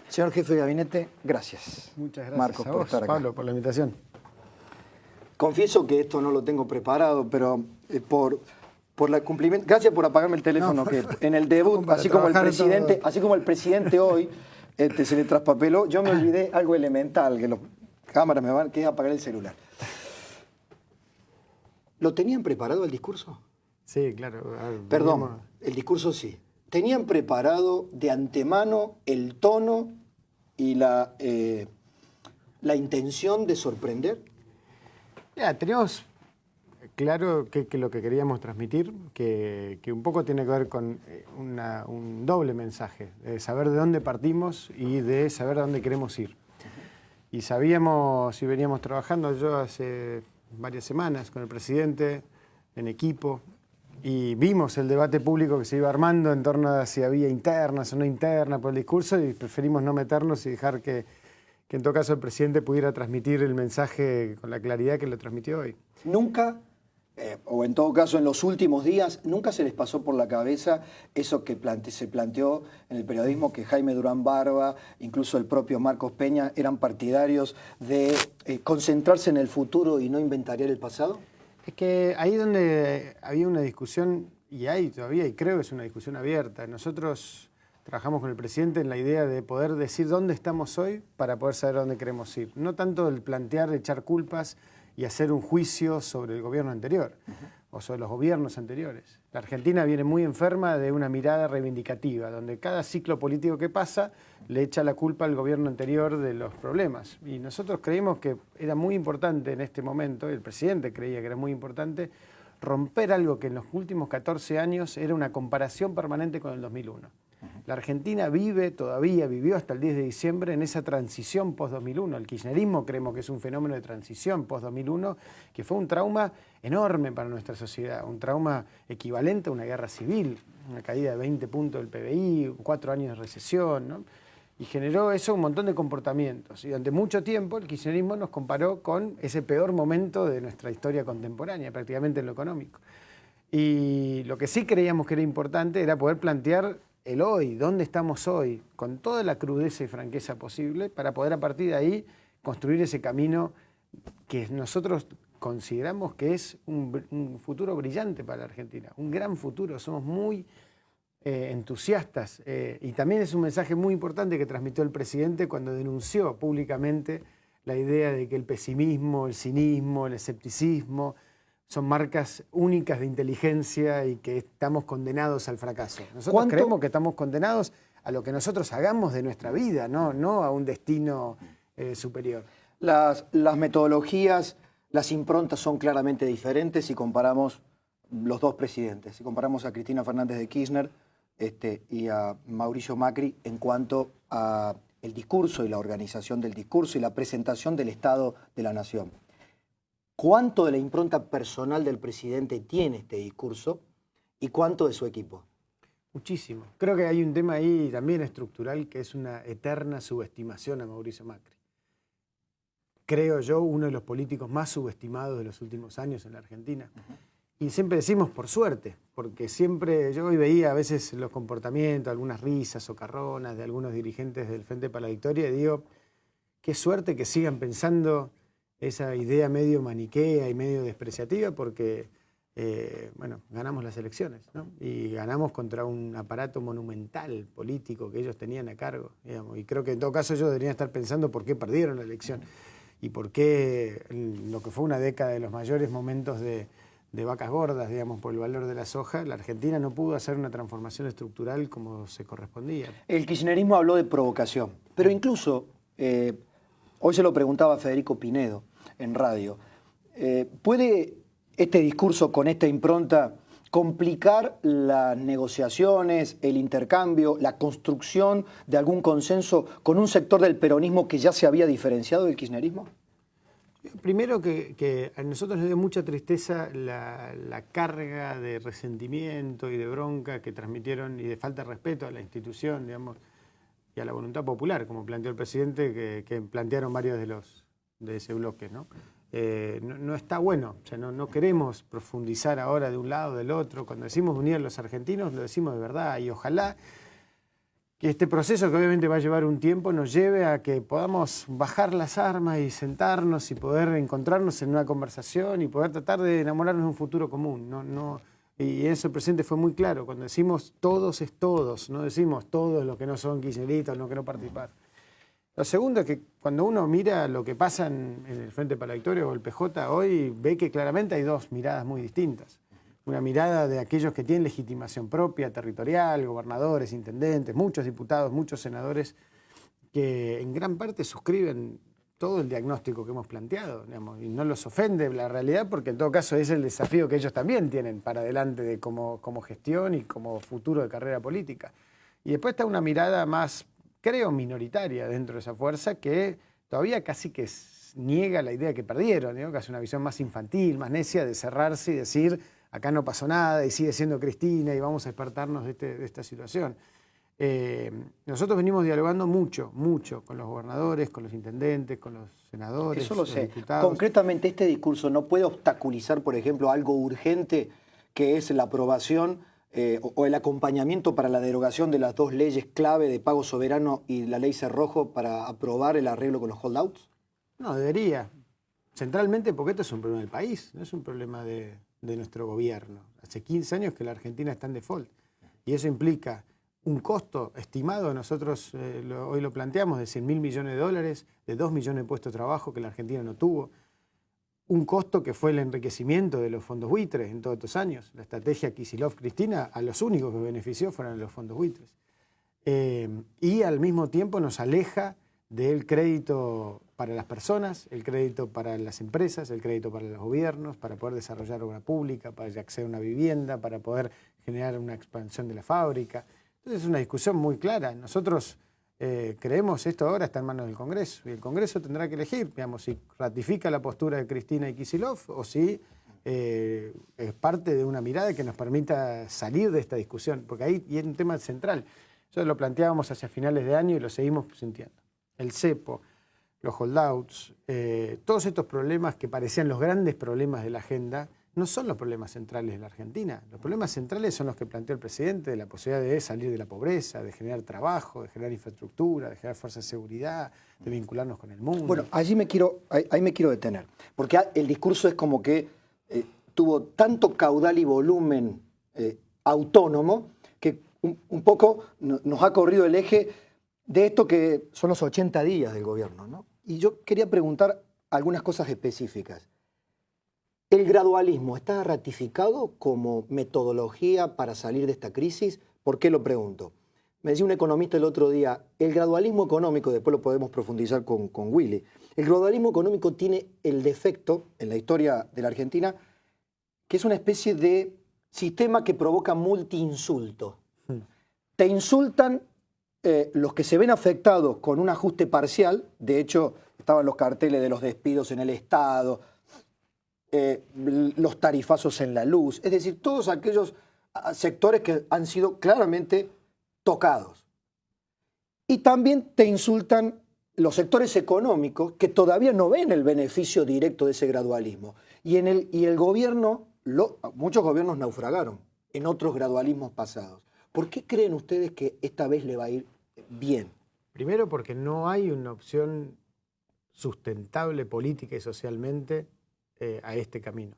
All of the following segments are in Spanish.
Señor jefe de gabinete, gracias. Muchas gracias Marcos, a por vos, estar acá. Pablo, por la invitación. Confieso que esto no lo tengo preparado, pero por la cumplimiento. Gracias por apagarme el teléfono, que en el debut, para así como el trabajar presidente hoy se le traspapeló, yo me olvidé algo elemental, que las cámaras me van, que es apagar el celular. ¿Lo tenían preparado el discurso? Sí, claro. Perdón, el discurso sí. ¿Tenían preparado de antemano el tono y la intención de sorprender? Ya, teníamos claro que lo que queríamos transmitir, que un poco tiene que ver con un doble mensaje, de saber de dónde partimos y de saber a dónde queremos ir. Y sabíamos y veníamos trabajando yo hace varias semanas con el presidente, en equipo, y vimos el debate público que se iba armando en torno a si había internas o no internas por el discurso, y preferimos no meternos y dejar que en todo caso el presidente pudiera transmitir el mensaje con la claridad que lo transmitió hoy. Nunca, o en todo caso en los últimos días, nunca se les pasó por la cabeza eso que se planteó en el periodismo, que Jaime Durán Barba, incluso el propio Marcos Peña, eran partidarios de concentrarse en el futuro y no inventariar el pasado? Es que ahí donde había una discusión, y hay todavía, y creo que es una discusión abierta. Nosotros trabajamos con el presidente en la idea de poder decir dónde estamos hoy para poder saber dónde queremos ir. No tanto el plantear, echar culpas y hacer un juicio sobre el gobierno anterior o sobre los gobiernos anteriores. La Argentina viene muy enferma de una mirada reivindicativa, donde cada ciclo político que pasa le echa la culpa al gobierno anterior de los problemas. Y nosotros creímos que era muy importante en este momento, y el presidente creía que era muy importante, romper algo que en los últimos 14 años era una comparación permanente con el 2001. La Argentina vivió hasta el 10 de diciembre en esa transición post-2001. El kirchnerismo creemos que es un fenómeno de transición post-2001 que fue un trauma enorme para nuestra sociedad, un trauma equivalente a una guerra civil, una caída de 20 puntos del PBI, 4 años de recesión, ¿no? Y generó eso un montón de comportamientos. Y durante mucho tiempo el kirchnerismo nos comparó con ese peor momento de nuestra historia contemporánea, prácticamente en lo económico. Y lo que sí creíamos que era importante era poder plantear el hoy, dónde estamos hoy, con toda la crudeza y franqueza posible, para poder a partir de ahí construir ese camino que nosotros consideramos que es un futuro brillante para la Argentina, un gran futuro. Somos muy entusiastas y también es un mensaje muy importante que transmitió el presidente cuando denunció públicamente la idea de que el pesimismo, el cinismo, el escepticismo son marcas únicas de inteligencia y que estamos condenados al fracaso. Nosotros creemos que estamos condenados a lo que nosotros hagamos de nuestra vida, no a un destino superior. Las metodologías, las improntas son claramente diferentes si comparamos los dos presidentes. Si comparamos a Cristina Fernández de Kirchner y a Mauricio Macri en cuanto a el discurso y la organización del discurso y la presentación del Estado de la Nación. ¿Cuánto de la impronta personal del presidente tiene este discurso y cuánto de su equipo? Muchísimo. Creo que hay un tema ahí también estructural que es una eterna subestimación a Mauricio Macri. Creo yo, uno de los políticos más subestimados de los últimos años en la Argentina. Y siempre decimos por suerte, porque siempre yo hoy veía a veces los comportamientos, algunas risas socarronas de algunos dirigentes del Frente para la Victoria y digo, qué suerte que sigan pensando esa idea medio maniquea y medio despreciativa porque, bueno, ganamos las elecciones, ¿no? Y ganamos contra un aparato monumental político que ellos tenían a cargo, digamos. Y creo que en todo caso ellos deberían estar pensando por qué perdieron la elección y por qué lo que fue una década de los mayores momentos de vacas gordas, digamos, por el valor de la soja, la Argentina no pudo hacer una transformación estructural como se correspondía. El kirchnerismo habló de provocación, pero incluso, hoy se lo preguntaba a Federico Pinedo en radio, ¿puede este discurso con esta impronta complicar las negociaciones, el intercambio, la construcción de algún consenso con un sector del peronismo que ya se había diferenciado del kirchnerismo? Primero que a nosotros nos dio mucha tristeza la carga de resentimiento y de bronca que transmitieron y de falta de respeto a la institución, digamos, y a la voluntad popular, como planteó el presidente, que plantearon varios de ese bloque, ¿no? No está bueno, o sea, no queremos profundizar ahora de un lado o del otro. Cuando decimos unir a los argentinos, lo decimos de verdad y ojalá que este proceso, que obviamente va a llevar un tiempo, nos lleve a que podamos bajar las armas y sentarnos y poder encontrarnos en una conversación y poder tratar de enamorarnos de un futuro común. Y eso el presidente fue muy claro. Cuando decimos todos es todos, no decimos todos los que no son kirchneristas, los que no participaron. Lo segundo es que cuando uno mira lo que pasa en el Frente para la Victoria o el PJ hoy, ve que claramente hay dos miradas muy distintas. Una mirada de aquellos que tienen legitimación propia, territorial, gobernadores, intendentes, muchos diputados, muchos senadores, que en gran parte suscriben todo el diagnóstico que hemos planteado, digamos, y no los ofende la realidad, porque en todo caso es el desafío que ellos también tienen para adelante de como gestión y como futuro de carrera política. Y después está una mirada más, creo, minoritaria dentro de esa fuerza, que todavía casi que niega la idea que perdieron, ¿no? Que es una visión más infantil, más necia de cerrarse y decir acá no pasó nada y sigue siendo Cristina y vamos a despertarnos de esta situación. Nosotros venimos dialogando mucho con los gobernadores, con los intendentes, con los senadores, Eso lo sé. diputados. Concretamente, este discurso no puede obstaculizar, por ejemplo, algo urgente que es la aprobación o el acompañamiento para la derogación de las dos leyes clave de pago soberano y la ley Cerrojo para aprobar el arreglo con los holdouts. No, debería. Centralmente porque esto es un problema del país, no es un problema de nuestro gobierno. Hace 15 años que la Argentina está en default y eso implica un costo estimado, nosotros hoy lo planteamos, de 100.000 millones de dólares, de 2 millones de puestos de trabajo que la Argentina no tuvo, un costo que fue el enriquecimiento de los fondos buitres en todos estos años. La estrategia Kicillof-Cristina, a los únicos que benefició fueron los fondos buitres. Y al mismo tiempo nos aleja del crédito para las personas, el crédito para las empresas, el crédito para los gobiernos, para poder desarrollar obra pública, para acceder a una vivienda, para poder generar una expansión de la fábrica. Entonces es una discusión muy clara. Nosotros creemos esto ahora está en manos del Congreso y el Congreso tendrá que elegir, digamos, si ratifica la postura de Cristina y Kicillof o si es parte de una mirada que nos permita salir de esta discusión, porque ahí hay un tema central. Nosotros lo planteábamos hacia finales de año y lo seguimos sintiendo. El cepo, los holdouts, todos estos problemas que parecían los grandes problemas de la agenda, no son los problemas centrales de la Argentina. Los problemas centrales son los que planteó el presidente, de la posibilidad de salir de la pobreza, de generar trabajo, de generar infraestructura, de generar fuerza de seguridad, de vincularnos con el mundo. Bueno, ahí me quiero detener, porque el discurso es como que tuvo tanto caudal y volumen autónomo que un poco nos ha corrido el eje de esto que son los 80 días del gobierno, ¿no? Y yo quería preguntar algunas cosas específicas. ¿El gradualismo está ratificado como metodología para salir de esta crisis? ¿Por qué lo pregunto? Me decía un economista el otro día, el gradualismo económico, después lo podemos profundizar con Willy, el gradualismo económico tiene el defecto en la historia de la Argentina que es una especie de sistema que provoca multi-insulto. Te insultan los que se ven afectados con un ajuste parcial, de hecho estaban los carteles de los despidos en el Estado, los tarifazos en la luz, es decir, todos aquellos sectores que han sido claramente tocados. Y también te insultan los sectores económicos que todavía no ven el beneficio directo de ese gradualismo. Y el gobierno, muchos gobiernos naufragaron en otros gradualismos pasados. ¿Por qué creen ustedes que esta vez le va a ir bien? Primero porque no hay una opción sustentable política y socialmente a este camino.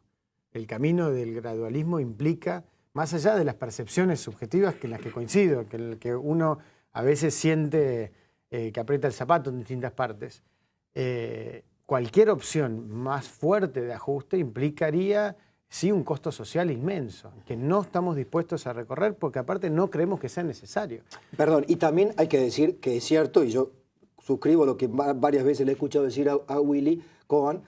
El camino del gradualismo implica, más allá de las percepciones subjetivas que en las que coincido, que en el que uno a veces siente que aprieta el zapato en distintas partes, cualquier opción más fuerte de ajuste implicaría sí un costo social inmenso, que no estamos dispuestos a recorrer porque aparte no creemos que sea necesario. Perdón, y también hay que decir que es cierto, y yo suscribo lo que varias veces le he escuchado decir a Willy Cohen,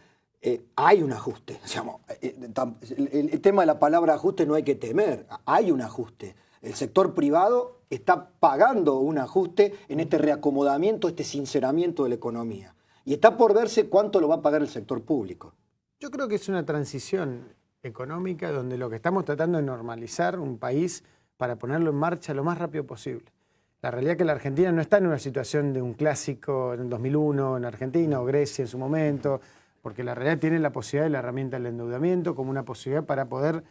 hay un ajuste. Digamos, el tema de la palabra ajuste no hay que temer, hay un ajuste. El sector privado está pagando un ajuste en este reacomodamiento, este sinceramiento de la economía. Y está por verse cuánto lo va a pagar el sector público. Yo creo que es una transición económica donde lo que estamos tratando de normalizar un país para ponerlo en marcha lo más rápido posible. La realidad es que la Argentina no está en una situación de un clásico en el 2001 en Argentina o Grecia en su momento, porque la realidad tiene la posibilidad de la herramienta del endeudamiento como una posibilidad para poder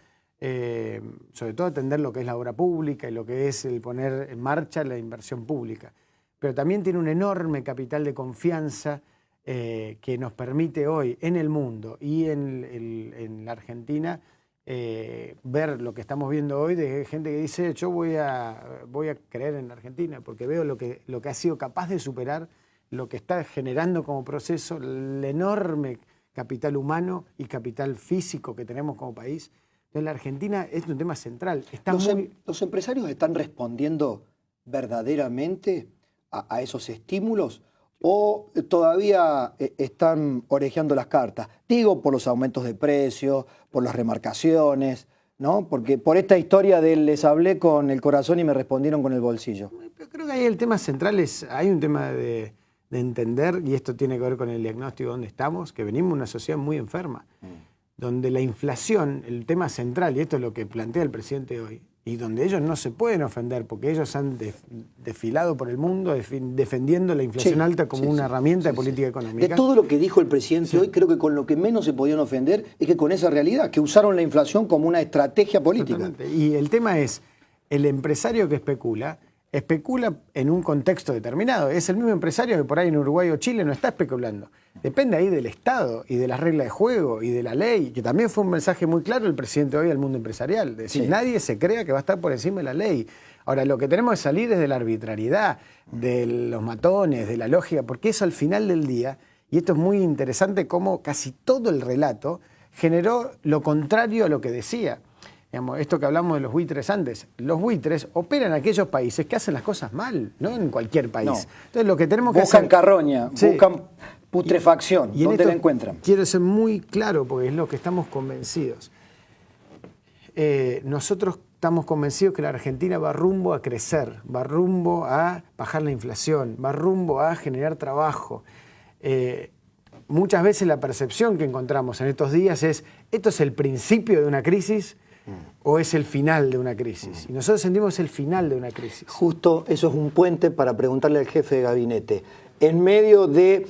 sobre todo atender lo que es la obra pública y lo que es el poner en marcha la inversión pública. Pero también tiene un enorme capital de confianza que nos permite hoy en el mundo y en la Argentina ver lo que estamos viendo hoy de gente que dice yo voy a creer en la Argentina porque veo lo que ha sido capaz de superar, lo que está generando como proceso, el enorme capital humano y capital físico que tenemos como país. Entonces, la Argentina es un tema central. ¿Los empresarios están respondiendo verdaderamente a esos estímulos o todavía están orejeando las cartas? Digo, por los aumentos de precios, por las remarcaciones, ¿no? Porque por esta historia de les hablé con el corazón y me respondieron con el bolsillo. Pero creo que ahí el tema central hay un tema de entender, y esto tiene que ver con el diagnóstico de dónde estamos, que venimos de una sociedad muy enferma, donde la inflación, el tema central, y esto es lo que plantea el presidente hoy, y donde ellos no se pueden ofender porque ellos han desfilado por el mundo defendiendo la inflación alta como una herramienta de política económica. De todo lo que dijo el presidente hoy, creo que con lo que menos se podían ofender es que con esa realidad, que usaron la inflación como una estrategia política. Totalmente. Y el tema es, el empresario que especula en un contexto determinado. Es el mismo empresario que por ahí en Uruguay o Chile no está especulando. Depende ahí del Estado y de las reglas de juego y de la ley, que también fue un mensaje muy claro el presidente hoy al mundo empresarial. Es decir, nadie se crea que va a estar por encima de la ley. Ahora, lo que tenemos que salir es de la arbitrariedad, de los matones, de la lógica, porque eso al final del día, y esto es muy interesante, cómo casi todo el relato generó lo contrario a lo que decía. Digamos, esto que hablamos de los buitres antes, los buitres operan en aquellos países que hacen las cosas mal, no en cualquier país. No. Entonces lo que tenemos que buscan hacer... carroña, buscan putrefacción. Y ¿Dónde la encuentran? Quiero ser muy claro porque es lo que estamos convencidos. Nosotros estamos convencidos que la Argentina va rumbo a crecer, va rumbo a bajar la inflación, va rumbo a generar trabajo. Muchas veces la percepción que encontramos en estos días es, ¿esto es el principio de una crisis o es el final de una crisis? Y nosotros sentimos el final de una crisis. Justo eso es un puente para preguntarle al jefe de gabinete. En medio de,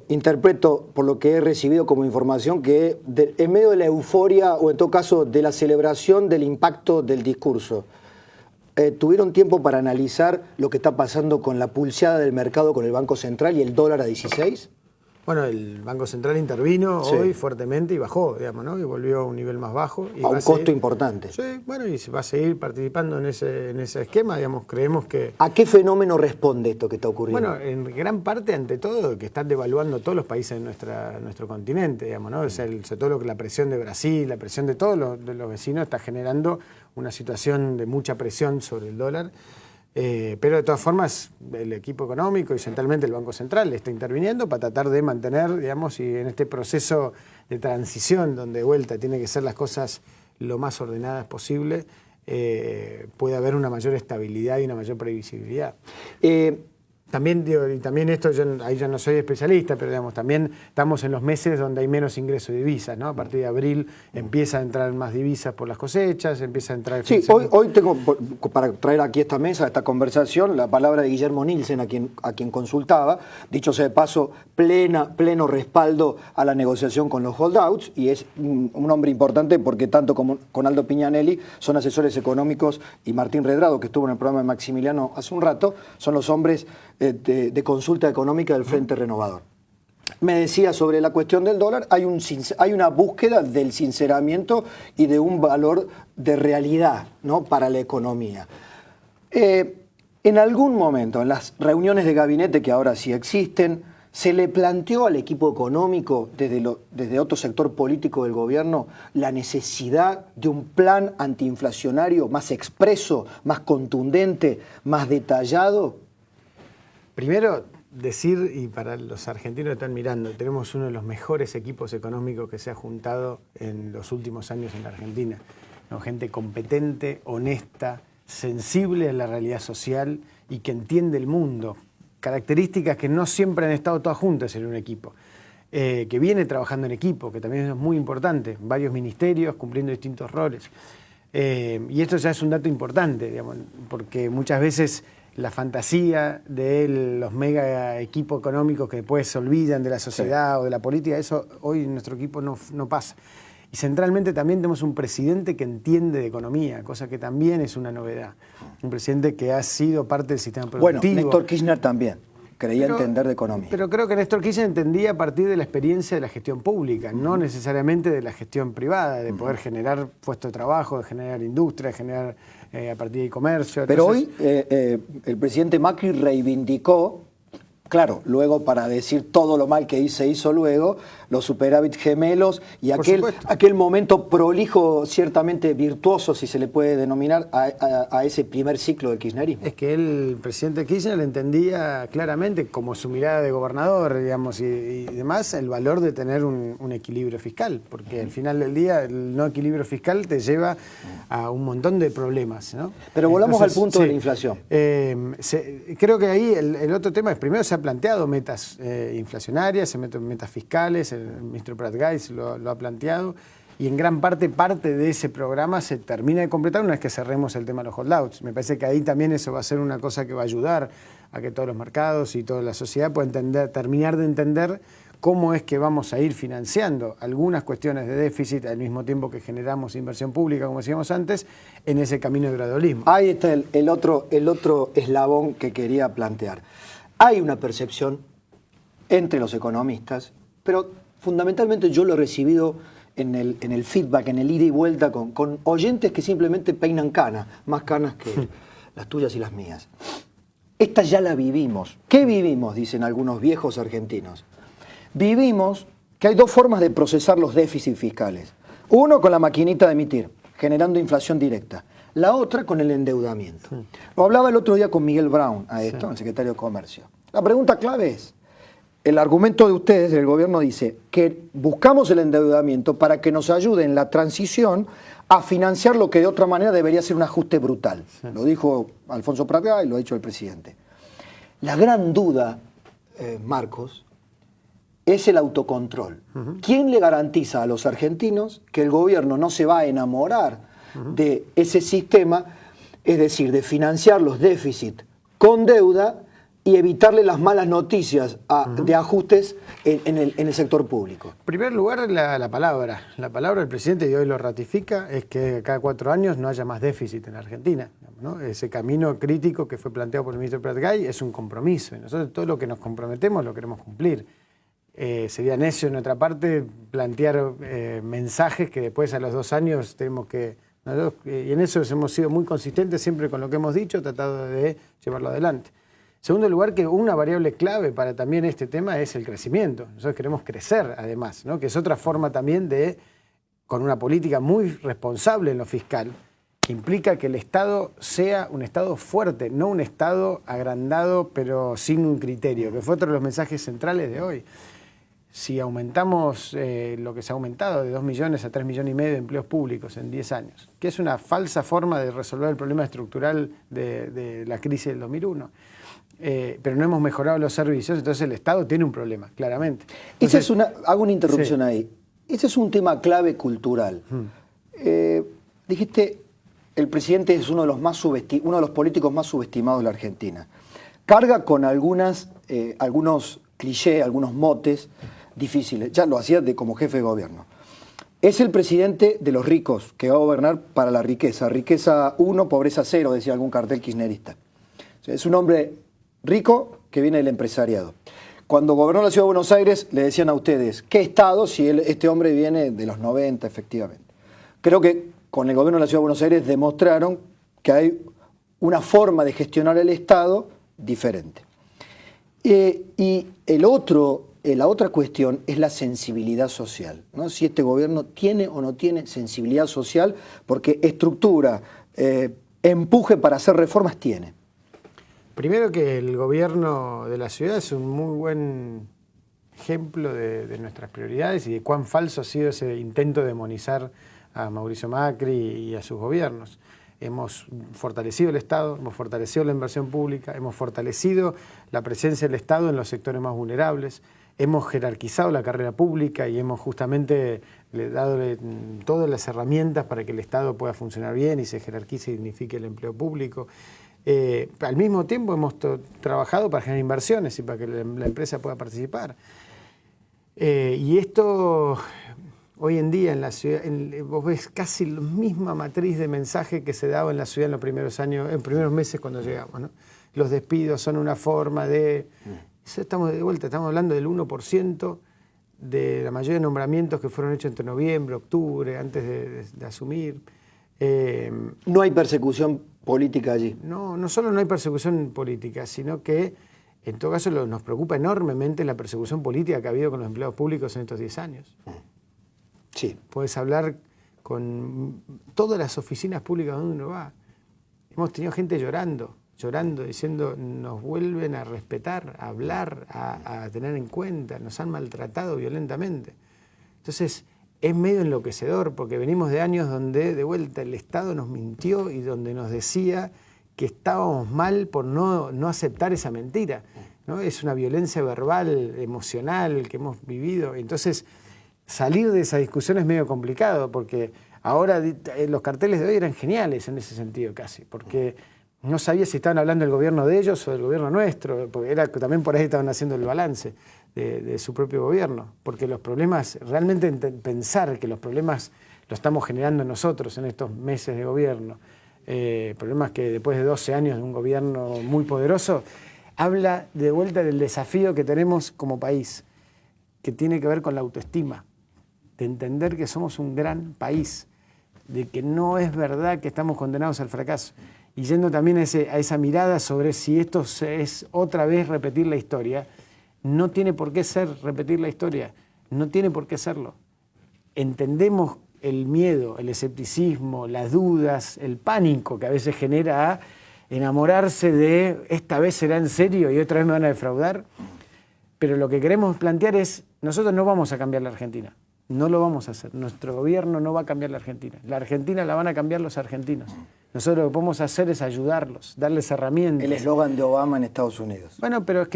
interpreto por lo que he recibido como información, que en medio de la euforia o en todo caso de la celebración del impacto del discurso, ¿tuvieron tiempo para analizar lo que está pasando con la pulseada del mercado con el Banco Central y el dólar a 16? Bueno, el Banco Central intervino hoy fuertemente y bajó, digamos, ¿no? Y volvió a un nivel más bajo. Y a un costo importante. Sí, bueno, y se va a seguir participando en ese esquema, digamos, creemos que... ¿A qué fenómeno responde esto que está ocurriendo? Bueno, en gran parte, ante todo, que están devaluando todos los países de nuestro continente, digamos, ¿no? O sea, sobre todo la presión de Brasil, la presión de todos los vecinos está generando una situación de mucha presión sobre el dólar. Pero de todas formas el equipo económico y centralmente el Banco Central está interviniendo para tratar de mantener, digamos, y en este proceso de transición donde de vuelta tiene que ser las cosas lo más ordenadas posible, puede haber una mayor estabilidad y una mayor previsibilidad. También, digo, y también esto, ahí ya no soy especialista, pero digamos, también estamos en los meses donde hay menos ingreso de divisas, ¿no? A partir de abril empieza a entrar más divisas por las cosechas, empieza a entrar... Sí, hoy tengo, para traer aquí a esta mesa, a esta conversación, la palabra de Guillermo Nielsen, a quien consultaba. Dicho sea de paso, pleno respaldo a la negociación con los holdouts, y es un hombre importante porque tanto como con Aldo Piñanelli son asesores económicos, y Martín Redrado, que estuvo en el programa de Maximiliano hace un rato, son los hombres de consulta económica del Frente Renovador. Me decía sobre la cuestión del dólar, hay una búsqueda del sinceramiento y de un valor de realidad, ¿no?, para la economía. En algún momento, en las reuniones de gabinete que ahora sí existen, ¿se le planteó al equipo económico, desde otro sector político del gobierno, la necesidad de un plan antiinflacionario más expreso, más contundente, más detallado? Primero, decir, y para los argentinos que están mirando, tenemos uno de los mejores equipos económicos que se ha juntado en los últimos años en la Argentina. ¿No? Gente competente, honesta, sensible a la realidad social y que entiende el mundo. Características que no siempre han estado todas juntas en un equipo. Que viene trabajando en equipo, que también es muy importante. Varios ministerios cumpliendo distintos roles. Y esto ya es un dato importante, digamos, porque muchas veces la fantasía de los mega equipos económicos que después se olvidan de la sociedad o de la política, eso hoy en nuestro equipo no pasa. Y centralmente también tenemos un presidente que entiende de economía, cosa que también es una novedad. Un presidente que ha sido parte del sistema productivo. Bueno, Néstor Kirchner también creía entender de economía. Pero creo que Néstor Kirchner entendía a partir de la experiencia de la gestión pública, no necesariamente de la gestión privada, de poder generar puestos de trabajo, de generar industria, de generar a partir de comercio. Pero Entonces, hoy el presidente Macri reivindicó, claro, luego para decir todo lo mal que se hizo luego, los superávit gemelos y aquel momento prolijo, ciertamente virtuoso, si se le puede denominar, a ese primer ciclo del kirchnerismo. Es que el presidente Kirchner entendía claramente, como su mirada de gobernador, digamos, y demás, el valor de tener un equilibrio fiscal, porque al final del día el no equilibrio fiscal te lleva a un montón de problemas, ¿no? Pero volvamos al punto de la inflación. Creo que ahí el otro tema es, primero se ha planteado metas inflacionarias, se meten metas fiscales, el ministro Pratgay lo ha planteado, y en gran parte de ese programa se termina de completar una vez que cerremos el tema de los holdouts. Me parece que ahí también eso va a ser una cosa que va a ayudar a que todos los mercados y toda la sociedad puedan terminar de entender cómo es que vamos a ir financiando algunas cuestiones de déficit al mismo tiempo que generamos inversión pública, como decíamos antes, en ese camino de gradualismo. Ahí está el otro eslabón que quería plantear. Hay una percepción entre los economistas, pero fundamentalmente yo lo he recibido en el feedback, en el ida y vuelta con oyentes que simplemente peinan canas, más canas que las tuyas y las mías. Esta ya la vivimos. ¿Qué vivimos? Dicen algunos viejos argentinos. Vivimos que hay dos formas de procesar los déficits fiscales. Uno con la maquinita de emitir, generando inflación directa. La otra con el endeudamiento. Lo hablaba el otro día con Miguel Brown a esto, el secretario de Comercio. La pregunta clave es, el argumento de ustedes, del gobierno, dice que buscamos el endeudamiento para que nos ayude en la transición a financiar lo que de otra manera debería ser un ajuste brutal. Lo dijo Alfonso Pratgay y lo ha dicho el presidente. La gran duda, Marcos, es el autocontrol. ¿Quién le garantiza a los argentinos que el gobierno no se va a enamorar de ese sistema, es decir, de financiar los déficits con deuda y evitarle las malas noticias de ajustes en el sector público? En primer lugar, la palabra del presidente, y hoy lo ratifica, es que cada 4 años no haya más déficit en la Argentina, ¿no? Ese camino crítico que fue planteado por el ministro Pratgay es un compromiso, y nosotros todo lo que nos comprometemos lo queremos cumplir. Sería necio de nuestra parte plantear mensajes que después a los 2 años tenemos que... y en eso hemos sido muy consistentes siempre con lo que hemos dicho, tratado de llevarlo adelante. En segundo lugar, que una variable clave para también este tema es el crecimiento. Nosotros queremos crecer además, ¿no? Que es otra forma también de, con una política muy responsable en lo fiscal, que implica que el Estado sea un Estado fuerte, no un Estado agrandado pero sin un criterio, que fue otro de los mensajes centrales de hoy. Si aumentamos lo que se ha aumentado de 2 millones a 3,5 millones de empleos públicos en 10 años, que es una falsa forma de resolver el problema estructural de la crisis del 2001, pero no hemos mejorado los servicios, entonces el Estado tiene un problema, claramente. Entonces, hago una interrupción ahí. Ese es un tema clave cultural. Dijiste, el presidente es uno de los políticos más subestimados de la Argentina. Carga con algunos clichés, algunos motes difíciles. Ya lo hacía como jefe de gobierno. Es el presidente de los ricos, que va a gobernar para la riqueza. Riqueza 1, pobreza 0, decía algún cartel kirchnerista. O sea, es un hombre rico que viene del empresariado. Cuando gobernó la Ciudad de Buenos Aires, le decían a ustedes, ¿qué Estado si este hombre viene de los 90, efectivamente? Creo que con el gobierno de la Ciudad de Buenos Aires demostraron que hay una forma de gestionar el Estado diferente. Y la otra cuestión es la sensibilidad social, ¿no? Si este gobierno tiene o no tiene sensibilidad social, porque estructura, empuje para hacer reformas tiene. Primero que el gobierno de la ciudad es un muy buen ejemplo de nuestras prioridades y de cuán falso ha sido ese intento de demonizar a Mauricio Macri y a sus gobiernos. Hemos fortalecido el Estado, hemos fortalecido la inversión pública, hemos fortalecido la presencia del Estado en los sectores más vulnerables, hemos jerarquizado la carrera pública y hemos justamente dado todas las herramientas para que el Estado pueda funcionar bien y se jerarquice y dignifique el empleo público. Al mismo tiempo hemos trabajado para generar inversiones y para que la empresa pueda participar. Y esto, Hoy en día en la ciudad, vos ves casi la misma matriz de mensaje que se daba en la ciudad en los primeros años, en primeros meses cuando llegamos, ¿no? Los despidos son una forma de... Eso estamos de vuelta, estamos hablando del 1% de la mayoría de nombramientos que fueron hechos entre noviembre, octubre, antes de asumir. No hay persecución política allí. No solo no hay persecución política, sino que en todo caso nos preocupa enormemente la persecución política que ha habido con los empleados públicos en estos 10 años. Sí. Puedes hablar con todas las oficinas públicas donde uno va. Hemos tenido gente llorando, diciendo nos vuelven a respetar, a hablar, a tener en cuenta, nos han maltratado violentamente. Entonces es medio enloquecedor porque venimos de años donde de vuelta el Estado nos mintió y donde nos decía que estábamos mal por no aceptar esa mentira, ¿no? Es una violencia verbal, emocional que hemos vivido. Entonces salir de esa discusión es medio complicado porque ahora los carteles de hoy eran geniales en ese sentido casi, porque no sabía si estaban hablando del gobierno de ellos o del gobierno nuestro, porque también por ahí estaban haciendo el balance de su propio gobierno, porque los problemas, realmente pensar que los problemas los estamos generando nosotros en estos meses de gobierno, problemas que después de 12 años de un gobierno muy poderoso, habla de vuelta del desafío que tenemos como país, que tiene que ver con la autoestima, de entender que somos un gran país, de que no es verdad que estamos condenados al fracaso. Y yendo también a esa mirada sobre si esto es otra vez repetir la historia, no tiene por qué ser repetir la historia, no tiene por qué serlo. Entendemos el miedo, el escepticismo, las dudas, el pánico que a veces genera a enamorarse de esta vez será en serio y otra vez me van a defraudar, pero lo que queremos plantear es, nosotros no vamos a cambiar la Argentina. No lo vamos a hacer. Nuestro gobierno no va a cambiar la Argentina. La Argentina la van a cambiar los argentinos. Nosotros lo que podemos hacer es ayudarlos, darles herramientas. El eslogan de Obama en Estados Unidos. Bueno, pero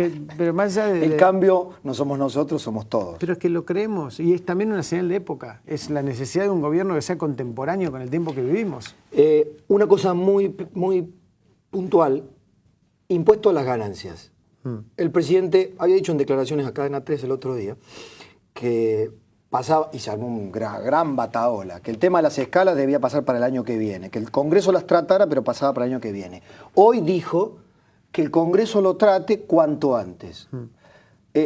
más allá de... El cambio no somos nosotros, somos todos. Pero es que lo creemos y es también una señal de época. Es la necesidad de un gobierno que sea contemporáneo con el tiempo que vivimos. Una cosa muy puntual, impuesto a las ganancias. El presidente había dicho en declaraciones a Cadena 3 el otro día que pasaba, y se armó un gran batahola, que el tema de las escalas debía pasar para el año que viene, que el Congreso las tratara, pero pasaba para el año que viene. Hoy dijo que el Congreso lo trate cuanto antes.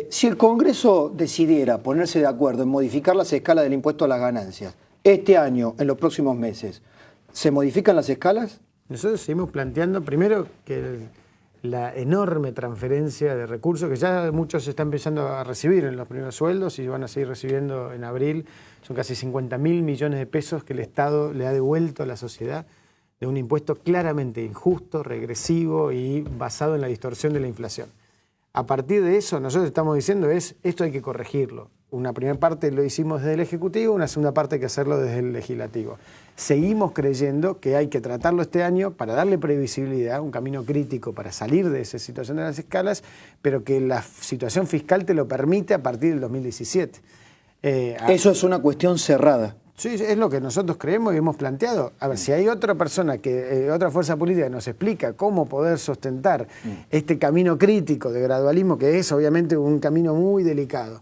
Si el Congreso decidiera ponerse de acuerdo en modificar las escalas del impuesto a las ganancias, este año, en los próximos meses, ¿se modifican las escalas? Nosotros seguimos planteando, primero, que la enorme transferencia de recursos que ya muchos están empezando a recibir en los primeros sueldos y van a seguir recibiendo en abril. Son casi 50.000 millones de pesos que el Estado le ha devuelto a la sociedad de un impuesto claramente injusto, regresivo y basado en la distorsión de la inflación. A partir de eso, nosotros estamos diciendo esto hay que corregirlo. Una primera parte lo hicimos desde el Ejecutivo, una segunda parte hay que hacerlo desde el Legislativo. Seguimos creyendo que hay que tratarlo este año para darle previsibilidad, un camino crítico para salir de esa situación de las escalas, pero que la situación fiscal te lo permite a partir del 2017. Eso es una cuestión cerrada. Sí, es lo que nosotros creemos y hemos planteado. A ver, si hay otra persona, otra fuerza política que nos explica cómo poder sostentar este camino crítico de gradualismo, que es obviamente un camino muy delicado,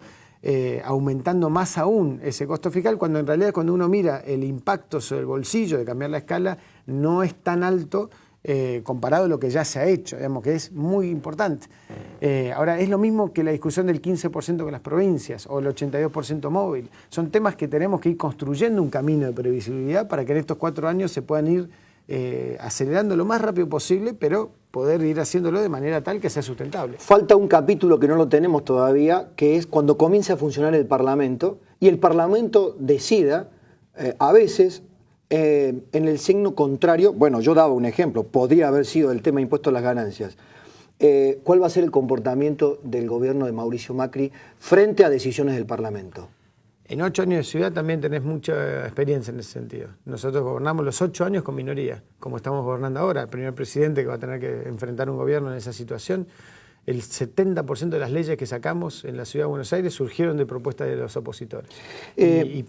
aumentando más aún ese costo fiscal, cuando en realidad cuando uno mira el impacto sobre el bolsillo de cambiar la escala, no es tan alto comparado a lo que ya se ha hecho, digamos que es muy importante. Ahora, es lo mismo que la discusión del 15% con las provincias o el 82% móvil. Son temas que tenemos que ir construyendo un camino de previsibilidad para que en estos 4 años se puedan ir acelerando lo más rápido posible, pero poder ir haciéndolo de manera tal que sea sustentable. Falta un capítulo que no lo tenemos todavía, que es cuando comience a funcionar el Parlamento y el Parlamento decida, a veces, en el signo contrario, bueno, yo daba un ejemplo, podría haber sido el tema de impuesto a las ganancias. ¿Cuál va a ser el comportamiento del gobierno de Mauricio Macri frente a decisiones del Parlamento? En 8 años de ciudad también tenés mucha experiencia en ese sentido. Nosotros gobernamos los 8 años con minoría, como estamos gobernando ahora. El primer presidente que va a tener que enfrentar un gobierno en esa situación. El 70% de las leyes que sacamos en la Ciudad de Buenos Aires surgieron de propuestas de los opositores. Y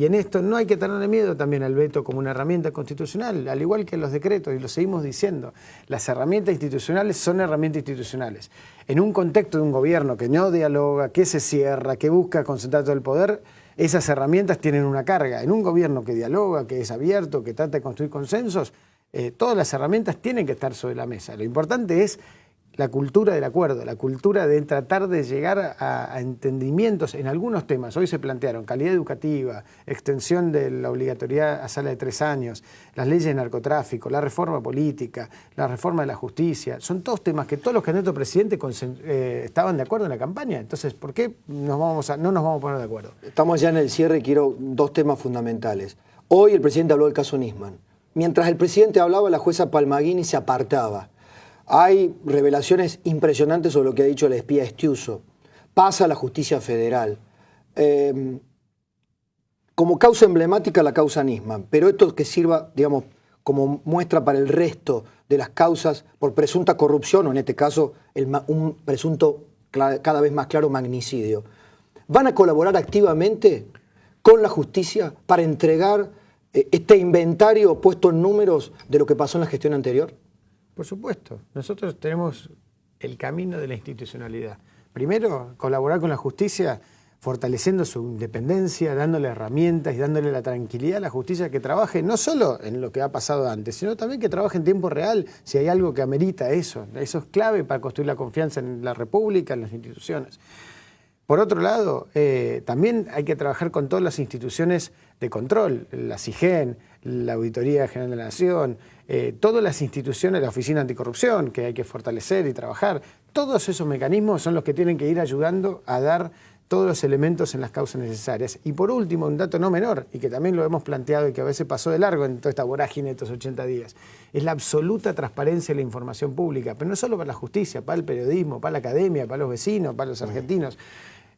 en esto no hay que tenerle miedo también al veto como una herramienta constitucional, al igual que los decretos, y lo seguimos diciendo. Las herramientas institucionales son herramientas institucionales. En un contexto de un gobierno que no dialoga, que se cierra, que busca concentrar todo el poder, esas herramientas tienen una carga. En un gobierno que dialoga, que es abierto, que trata de construir consensos, todas las herramientas tienen que estar sobre la mesa. Lo importante es la cultura del acuerdo, la cultura de tratar de llegar a entendimientos en algunos temas. Hoy se plantearon calidad educativa, extensión de la obligatoriedad a sala de 3 años, las leyes de narcotráfico, la reforma política, la reforma de la justicia. Son todos temas que todos los candidatos a presidente estaban de acuerdo en la campaña. Entonces, ¿por qué no nos vamos a poner de acuerdo? Estamos ya en el cierre y quiero 2 temas fundamentales. Hoy el presidente habló del caso Nisman. Mientras el presidente hablaba, la jueza Palmaguini se apartaba. Hay revelaciones impresionantes sobre lo que ha dicho el espía Estiuso. Pasa a la justicia federal. Como causa emblemática la causa Nisman, pero esto que sirva, digamos, como muestra para el resto de las causas por presunta corrupción, o en este caso un presunto cada vez más claro magnicidio. ¿Van a colaborar activamente con la justicia para entregar este inventario puesto en números de lo que pasó en la gestión anterior? Por supuesto, nosotros tenemos el camino de la institucionalidad. Primero, colaborar con la justicia, fortaleciendo su independencia, dándole herramientas y dándole la tranquilidad a la justicia que trabaje no solo en lo que ha pasado antes, sino también que trabaje en tiempo real si hay algo que amerita eso. Eso es clave para construir la confianza en la República, en las instituciones. Por otro lado, también hay que trabajar con todas las instituciones de control, la CIGEN, la Auditoría General de la Nación, todas las instituciones, la Oficina Anticorrupción, que hay que fortalecer y trabajar. Todos esos mecanismos son los que tienen que ir ayudando a dar todos los elementos en las causas necesarias. Y por último, un dato no menor, y que también lo hemos planteado y que a veces pasó de largo en toda esta vorágine de estos 80 días, es la absoluta transparencia de la información pública, pero no solo para la justicia, para el periodismo, para la academia, para los vecinos, para los argentinos.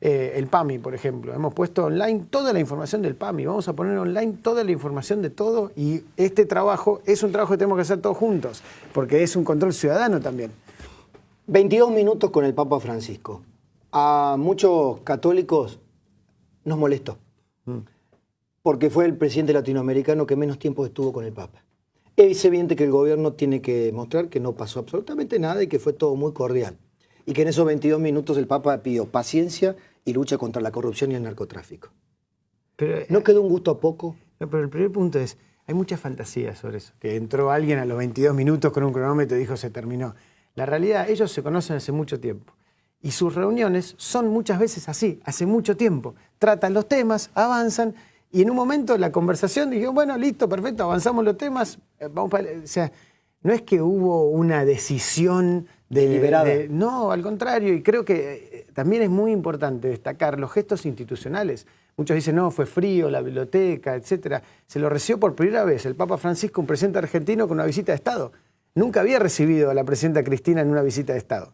El PAMI, por ejemplo. Hemos puesto online toda la información del PAMI. Vamos a poner online toda la información de todo y este trabajo es un trabajo que tenemos que hacer todos juntos, porque es un control ciudadano también. 22 minutos con el Papa Francisco. A muchos católicos nos molestó, porque fue el presidente latinoamericano que menos tiempo estuvo con el Papa. Es evidente que el gobierno tiene que mostrar que no pasó absolutamente nada y que fue todo muy cordial. Y que en esos 22 minutos el Papa pidió paciencia y lucha contra la corrupción y el narcotráfico. Pero, ¿no quedó un gusto a poco? No, pero el primer punto es, hay mucha fantasía sobre eso. Que entró alguien a los 22 minutos con un cronómetro y dijo se terminó. La realidad, ellos se conocen hace mucho tiempo. Y sus reuniones son muchas veces así, hace mucho tiempo. Tratan los temas, avanzan, y en un momento la conversación dijeron, bueno, listo, perfecto, avanzamos los temas, vamos para... O sea, no es que hubo una decisión deliberada. No, al contrario, y creo que también es muy importante destacar los gestos institucionales. Muchos dicen, no, fue frío, la biblioteca, etc. Se lo recibió por primera vez el Papa Francisco, un presidente argentino, con una visita de Estado. Nunca había recibido a la presidenta Cristina en una visita de Estado.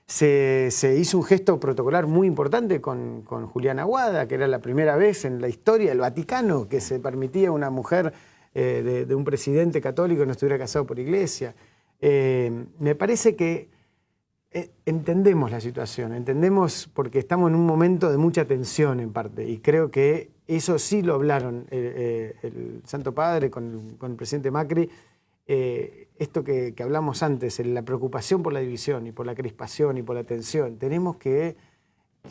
Se hizo un gesto protocolar muy importante con Juliana Aguada, que era la primera vez en la historia del Vaticano que se permitía a una mujer de un presidente católico que no estuviera casado por iglesia. Me parece que entendemos la situación, entendemos porque estamos en un momento de mucha tensión en parte, y creo que eso sí lo hablaron el Santo Padre con el presidente Macri, esto que hablamos antes, la preocupación por la división y por la crispación y por la tensión. Tenemos que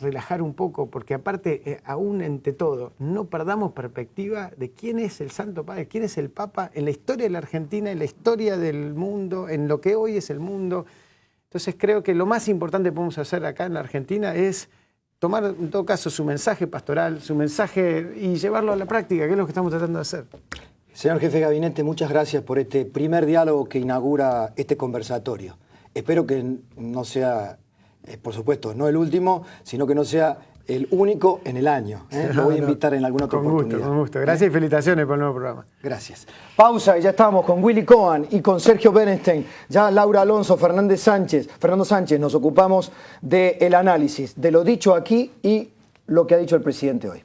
relajar un poco, porque aparte, aún entre todo, no perdamos perspectiva de quién es el Santo Padre, quién es el Papa en la historia de la Argentina, en la historia del mundo, en lo que hoy es el mundo. Entonces creo que lo más importante que podemos hacer acá en la Argentina es tomar en todo caso su mensaje pastoral, su mensaje y llevarlo a la práctica, que es lo que estamos tratando de hacer. Señor jefe de gabinete, muchas gracias por este primer diálogo que inaugura este conversatorio. Espero que no sea, por supuesto, no el último, sino que no sea el único en el año. Lo voy a invitar en alguna otra oportunidad. Con gusto. Gracias y felicitaciones por el nuevo programa. Gracias. Pausa y ya estamos con Willy Cohen y con Sergio Bernstein. Ya Laura Alonso, Fernando Sánchez, nos ocupamos del análisis de lo dicho aquí y lo que ha dicho el presidente hoy.